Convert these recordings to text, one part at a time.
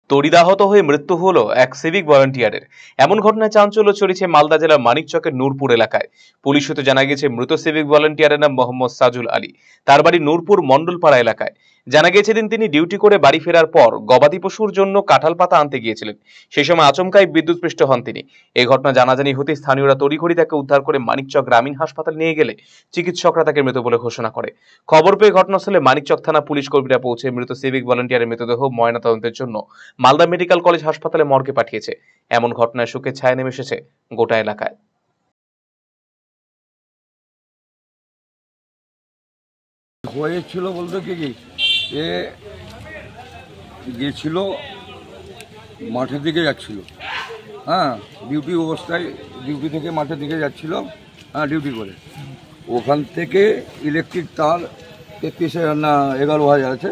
তড়িদাহত হয়ে মৃত্যু হলো এক সিভিক ভলান্টিয়ারের। এমন ঘটনায় চাঞ্চল্য ছড়িয়েছে মালদা জেলার মানিকচকের নূরপুর এলাকায়। পুলিশ সূত্রে জানা গেছে মৃত সিভিক ভলান্টিয়ারের নাম মোহাম্মদ সাজুল আলী। তার বাড়ি নূরপুর মন্ডলপাড়া এলাকায়। জানা গেছে দিন তিনি ডিউটি করে বাড়ি ফেরার পর গবাদি পশুর জন্য কাঁঠাল পাতা আনতে গিয়েছিলেন। সেই সময় আচমকাই বিদ্যুৎস্পৃষ্ট হন তিনি। এই ঘটনা জানাজানি হতে স্থানীয়রা তড়িঘড়ি তাকে উদ্ধার করে মানিকচক গ্রামীণ হাসপাতালে নিয়ে গেলে চিকিৎসকরা তাকে মৃত বলে ঘোষণা করে। খবর পেয়ে ঘটনাস্থলে মানিকচক থানা পুলিশ কর্মীরা পৌঁছে মৃত সিভিক ভলান্টিয়ারের মৃতদেহ ময়নাতদন্তের জন্য মালদা মেডিকেল কলেজ হাসপাতালে মর্গে পাঠিয়েছে। এমন ঘটনায় শোকের ছায়া নেমে এসেছে গোটা এলাকায়। হয়েছিল বলতে কি এ গিয়েছিল মাঠের দিকে যাচ্ছিল, হ্যাঁ ডিউটি অবস্থায়, ডিউটি থেকে মাঠের দিকে যাচ্ছিল, হ্যাঁ ডিউটি করে। ওখান থেকে ইলেকট্রিক তার 11,000 আছে,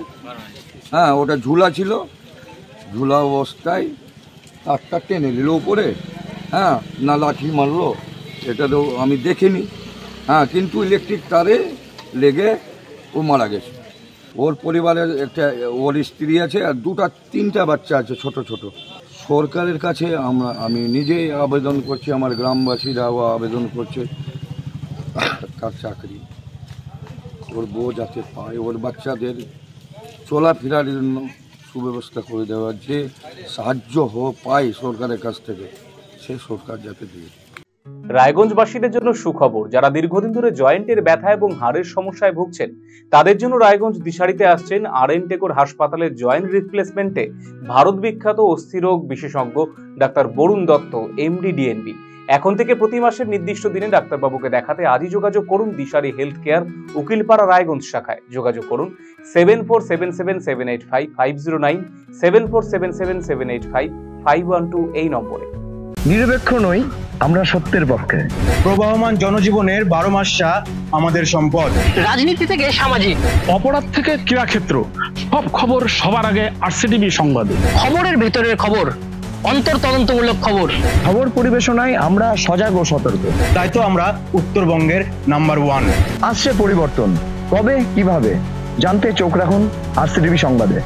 হ্যাঁ ওটা ঝুলা ছিল। ঝুলা অবস্থায় তারটা টেনে নিল উপরে, হ্যাঁ না লাঠি মারলো এটা তো আমি দেখিনি, হ্যাঁ কিন্তু ইলেকট্রিক তারে লেগে ও মারা গেছে। ওর পরিবারের ওর স্ত্রী আছে আর 2-3টা বাচ্চা আছে ছোট ছোট। সরকারের কাছে আমি নিজেই আবেদন করছি, আমার গ্রামবাসীরাও আবেদন করছে তার চাকরি ওর বউ যাতে পায়, ওর বাচ্চাদের চলাফেরার জন্য সুব্যবস্থা করে দেওয়া, যে সাহায্য পায় সরকারের কাছ থেকে সে সরকার যাতে দিয়ে। রায়গঞ্জবাসীদের জন্য সুখবর, যারা দীর্ঘদিন ধরে জয়েন্টের ব্যথা এবং হাড়ের সমস্যায় ভুগছেন তাদের জন্য রায়গঞ্জ দিশারিতে আসছেন আর.এন. টেকোর হাসপাতালের জয়েন্ট রিপ্লেসমেন্টে ভারত বিখ্যাত অস্থিরোগ বিশেষজ্ঞ doctor Barun Dutta, MD, DNB. এখন থেকে প্রতি মাসের নির্দিষ্ট দিনে ডাক্তারবাবুকে দেখাতে আজই যোগাযোগ করুন দিশারি হেলথ কেয়ার, উকিলপাড়া, রায়গঞ্জ শাখায়। যোগাযোগ করুন 7477785509, 7477785512 এই নম্বরে। নিরপেক্ষ নই, আমরা সত্যের পক্ষে। প্রবাহমান জনজীবনের 12 মাসা আমাদের সম্পদ। রাজনীতি থেকে সামাজিক, অপরাধ থেকে ক্রীড়াক্ষেত্র, সব খবর সবার আগে আরসিটিভি সংবাদে। খবরের ভিতরের খবর, অন্তর্তদন্তমূলক খবর। খবর পরিবেশনায় আমরা সজাগ ও সতর্ক। তাই তো আমরা উত্তরবঙ্গের নাম্বার 1। আসছে পরিবর্তন, কবে কিভাবে জানতে চোখ রাখুন আরসিটিভি সংবাদে।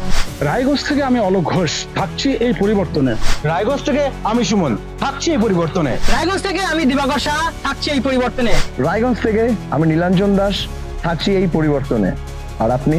রায়গঞ্জ থেকে আমি অলোক ঘোষ, থাকছি এই পরিবর্তনে। রায়গঞ্জ থেকে আমি সুমন, থাকছি এই পরিবর্তনে। রায়গঞ্জ থেকে আমি দিবাকর সাহা, থাকছি এই পরিবর্তনে। রায়গঞ্জ থেকে আমি নীলাঞ্জন দাস, থাকছি এই পরিবর্তনে। আর আপনি?